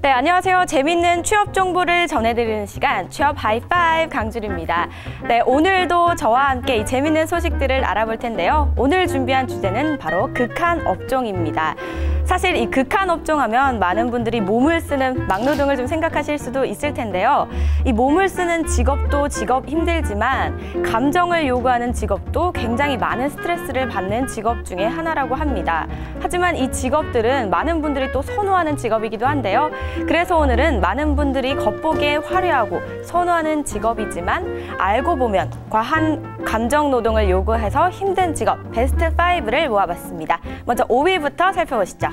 네, 안녕하세요. 재밌는 취업 정보를 전해드리는 시간, 취업 하이파이브 강주리입니다. 네, 오늘도 저와 함께 이 재밌는 소식들을 알아볼 텐데요. 오늘 준비한 주제는 바로 극한 업종입니다. 사실 이 극한 업종 하면 많은 분들이 몸을 쓰는 막노동을 좀 생각하실 수도 있을 텐데요. 이 몸을 쓰는 직업도 직업 힘들지만 감정을 요구하는 직업도 굉장히 많은 스트레스를 받는 직업 중에 하나라고 합니다. 하지만 이 직업들은 많은 분들이 또 선호하는 직업이기도 한데요. 그래서 오늘은 많은 분들이 겉보기에 화려하고 선호하는 직업이지만 알고 보면 과한 감정 노동을 요구해서 힘든 직업 베스트 5를 모아봤습니다. 먼저 5위부터 살펴보시죠.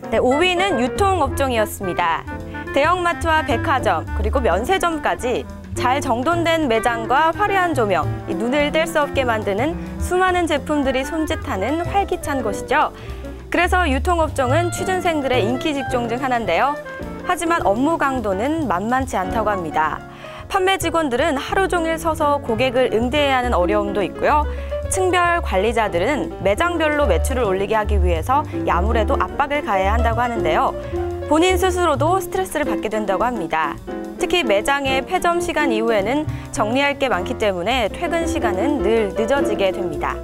네, 5위는 유통업종이었습니다. 대형마트와 백화점, 그리고 면세점까지 잘 정돈된 매장과 화려한 조명, 눈을 뗄 수 없게 만드는 수많은 제품들이 손짓하는 활기찬 곳이죠. 그래서 유통업종은 취준생들의 인기 직종 중 하나인데요. 하지만 업무 강도는 만만치 않다고 합니다. 판매 직원들은 하루 종일 서서 고객을 응대해야 하는 어려움도 있고요. 층별 관리자들은 매장별로 매출을 올리게 하기 위해서 아무래도 압박을 가해야 한다고 하는데요. 본인 스스로도 스트레스를 받게 된다고 합니다. 특히 매장의 폐점 시간 이후에는 정리할 게 많기 때문에 퇴근 시간은 늘 늦어지게 됩니다.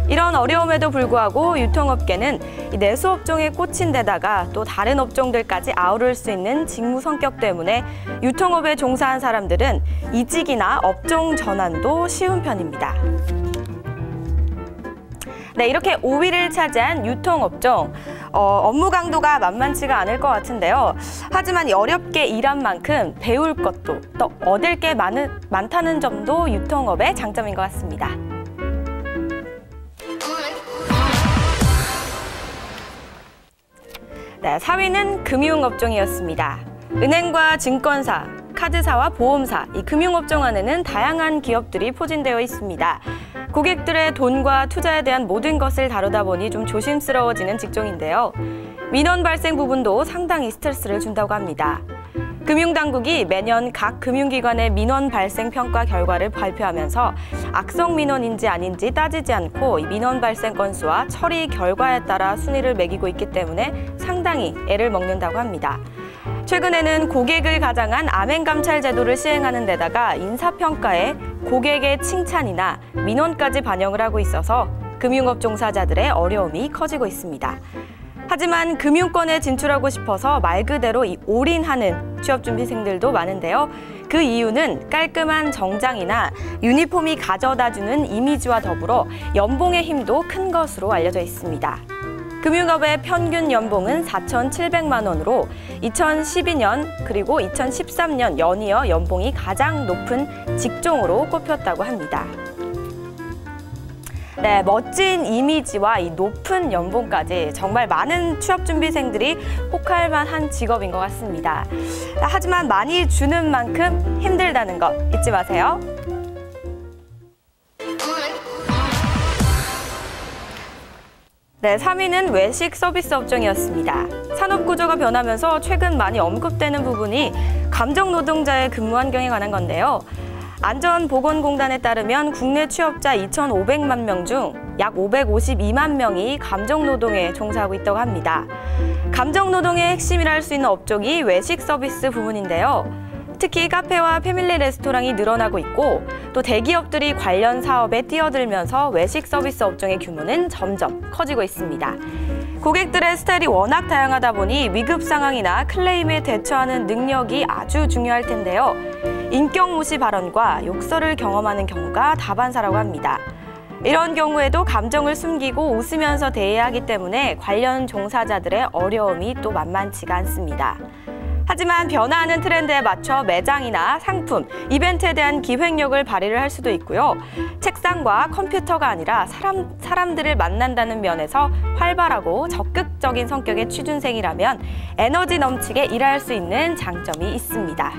이런 어려움에도 불구하고 유통업계는 내수업종에 꽂힌 데다가 또 다른 업종들까지 아우를 수 있는 직무 성격 때문에 유통업에 종사한 사람들은 이직이나 업종 전환도 쉬운 편입니다. 네, 이렇게 5위를 차지한 유통업종. 업무 강도가 만만치가 않을 것 같은데요. 하지만 어렵게 일한 만큼 배울 것도 또 얻을 게 많다는 점도 유통업의 장점인 것 같습니다. 네, 4위는 금융업종이었습니다. 은행과 증권사, 카드사와 보험사, 이 금융업종 안에는 다양한 기업들이 포진되어 있습니다. 고객들의 돈과 투자에 대한 모든 것을 다루다 보니 좀 조심스러워지는 직종인데요. 민원 발생 부분도 상당히 스트레스를 준다고 합니다. 금융당국이 매년 각 금융기관의 민원 발생 평가 결과를 발표하면서 악성 민원인지 아닌지 따지지 않고 이 민원 발생 건수와 처리 결과에 따라 순위를 매기고 있기 때문에 상당히 애를 먹는다고 합니다. 최근에는 고객을 가장한 암행감찰 제도를 시행하는 데다가 인사평가에 고객의 칭찬이나 민원까지 반영을 하고 있어서 금융업 종사자들의 어려움이 커지고 있습니다. 하지만 금융권에 진출하고 싶어서 말 그대로 올인하는 취업준비생들도 많은데요. 그 이유는 깔끔한 정장이나 유니폼이 가져다주는 이미지와 더불어 연봉의 힘도 큰 것으로 알려져 있습니다. 금융업의 평균 연봉은 4,700만 원으로 2012년 그리고 2013년 연이어 연봉이 가장 높은 직종으로 꼽혔다고 합니다. 네, 멋진 이미지와 이 높은 연봉까지 정말 많은 취업준비생들이 혹할 만한 직업인 것 같습니다. 하지만 많이 주는 만큼 힘들다는 거 잊지 마세요. 네, 3위는 외식 서비스 업종이었습니다. 산업 구조가 변하면서 최근 많이 언급되는 부분이 감정 노동자의 근무 환경에 관한 건데요. 안전보건공단에 따르면 국내 취업자 2,500만 명 중 약 552만 명이 감정노동에 종사하고 있다고 합니다. 감정노동의 핵심이라 할 수 있는 업종이 외식 서비스 부문인데요. 특히 카페와 패밀리 레스토랑이 늘어나고 있고 또 대기업들이 관련 사업에 뛰어들면서 외식 서비스 업종의 규모는 점점 커지고 있습니다. 고객들의 스타일이 워낙 다양하다 보니 위급 상황이나 클레임에 대처하는 능력이 아주 중요할 텐데요. 인격무시 발언과 욕설을 경험하는 경우가 다반사라고 합니다. 이런 경우에도 감정을 숨기고 웃으면서 대해야 하기 때문에 관련 종사자들의 어려움이 또 만만치가 않습니다. 하지만 변화하는 트렌드에 맞춰 매장이나 상품, 이벤트에 대한 기획력을 발휘를 할 수도 있고요. 책상과 컴퓨터가 아니라 사람들을 만난다는 면에서 활발하고 적극적인 성격의 취준생이라면 에너지 넘치게 일할 수 있는 장점이 있습니다.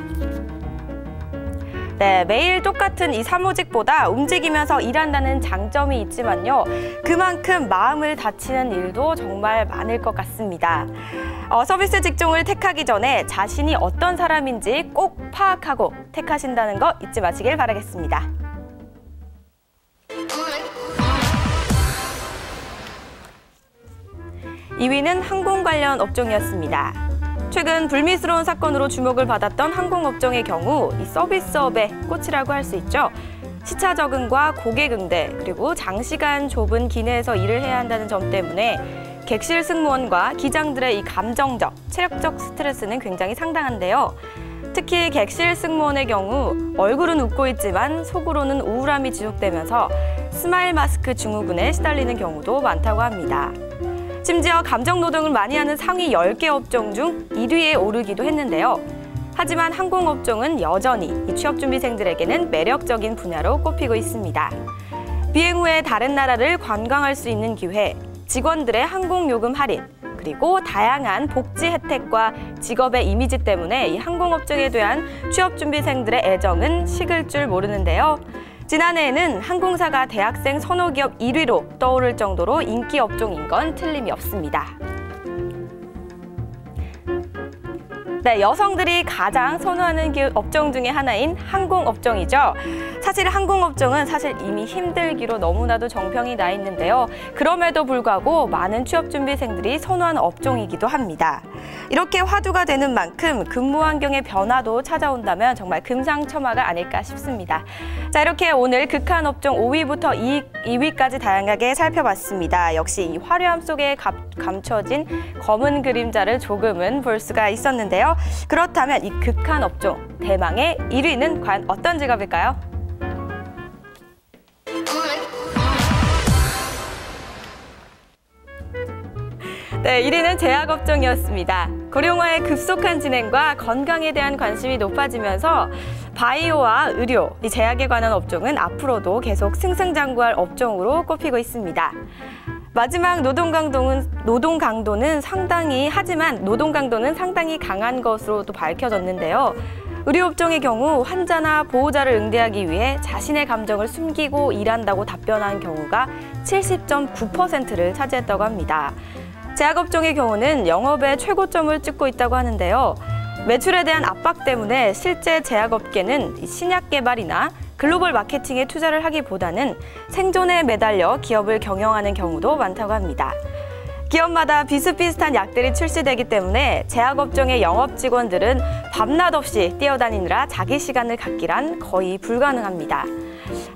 네, 매일 똑같은 이 사무직보다 움직이면서 일한다는 장점이 있지만요. 그만큼 마음을 다치는 일도 정말 많을 것 같습니다. 서비스 직종을 택하기 전에 자신이 어떤 사람인지 꼭 파악하고 택하신다는 거 잊지 마시길 바라겠습니다. 2위는 항공 관련 업종이었습니다. 최근 불미스러운 사건으로 주목을 받았던 항공업종의 경우 이 서비스업의 꽃이라고 할 수 있죠. 시차 적응과 고객 응대, 그리고 장시간 좁은 기내에서 일을 해야 한다는 점 때문에 객실 승무원과 기장들의 이 감정적, 체력적 스트레스는 굉장히 상당한데요. 특히 객실 승무원의 경우 얼굴은 웃고 있지만 속으로는 우울함이 지속되면서 스마일 마스크 증후군에 시달리는 경우도 많다고 합니다. 심지어 감정 노동을 많이 하는 상위 10개 업종 중 1위에 오르기도 했는데요. 하지만 항공업종은 여전히 이 취업준비생들에게는 매력적인 분야로 꼽히고 있습니다. 비행 후에 다른 나라를 관광할 수 있는 기회, 직원들의 항공요금 할인, 그리고 다양한 복지 혜택과 직업의 이미지 때문에 이 항공업종에 대한 취업준비생들의 애정은 식을 줄 모르는데요. 지난해에는 항공사가 대학생 선호기업 1위로 떠오를 정도로 인기 업종인 건 틀림이 없습니다. 네, 여성들이 가장 선호하는 업종 중에 하나인 항공업종이죠. 사실 항공업종은 이미 힘들기로 너무나도 정평이 나 있는데요. 그럼에도 불구하고 많은 취업준비생들이 선호하는 업종이기도 합니다. 이렇게 화두가 되는 만큼 근무 환경의 변화도 찾아온다면 정말 금상첨화가 아닐까 싶습니다. 자, 이렇게 오늘 극한 업종 5위부터 2위까지 다양하게 살펴봤습니다. 역시 이 화려함 속에 감춰진 검은 그림자를 조금은 볼 수가 있었는데요. 그렇다면 이 극한 업종 대망의 1위는 과연 어떤 직업일까요? 네, 1위는 제약업종이었습니다. 고령화의 급속한 진행과 건강에 대한 관심이 높아지면서 바이오와 의료, 이 제약에 관한 업종은 앞으로도 계속 승승장구할 업종으로 꼽히고 있습니다. 마지막 노동 강도는 상당히 강한 것으로도 밝혀졌는데요. 의료업종의 경우 환자나 보호자를 응대하기 위해 자신의 감정을 숨기고 일한다고 답변한 경우가 70.9%를 차지했다고 합니다. 제약업종의 경우는 영업의 최고점을 찍고 있다고 하는데요. 매출에 대한 압박 때문에 실제 제약업계는 신약 개발이나 글로벌 마케팅에 투자를 하기보다는 생존에 매달려 기업을 경영하는 경우도 많다고 합니다. 기업마다 비슷비슷한 약들이 출시되기 때문에 제약업종의 영업 직원들은 밤낮 없이 뛰어다니느라 자기 시간을 갖기란 거의 불가능합니다.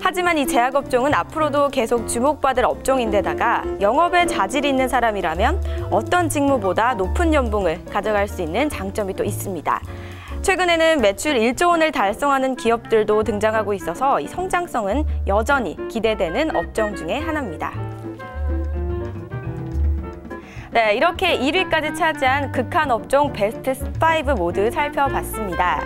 하지만 이 제약업종은 앞으로도 계속 주목받을 업종인데다가 영업에 자질이 있는 사람이라면 어떤 직무보다 높은 연봉을 가져갈 수 있는 장점이 또 있습니다. 최근에는 매출 1조 원을 달성하는 기업들도 등장하고 있어서 이 성장성은 여전히 기대되는 업종 중에 하나입니다. 네, 이렇게 1위까지 차지한 극한 업종 베스트 5 모두 살펴봤습니다.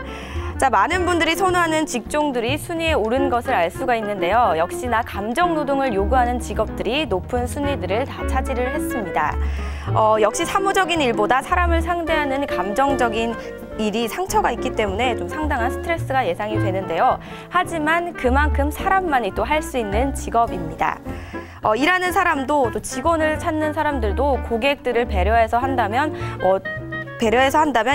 자, 많은 분들이 선호하는 직종들이 순위에 오른 것을 알 수가 있는데요. 역시나 감정 노동을 요구하는 직업들이 높은 순위들을 다 차지를 했습니다. 역시 사무적인 일보다 사람을 상대하는 감정적인 일이 상처가 있기 때문에 좀 상당한 스트레스가 예상이 되는데요. 하지만 그만큼 사람만이 또 할 수 있는 직업입니다. 일하는 사람도 또 직원을 찾는 사람들도 고객들을 배려해서 한다면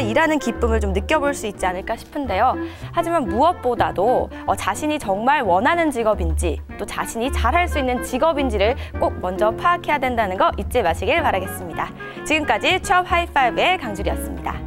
일하는 기쁨을 좀 느껴볼 수 있지 않을까 싶은데요. 하지만 무엇보다도 자신이 정말 원하는 직업인지 또 자신이 잘할 수 있는 직업인지를 꼭 먼저 파악해야 된다는 거 잊지 마시길 바라겠습니다. 지금까지 취업 하이파이브의 강주리였습니다.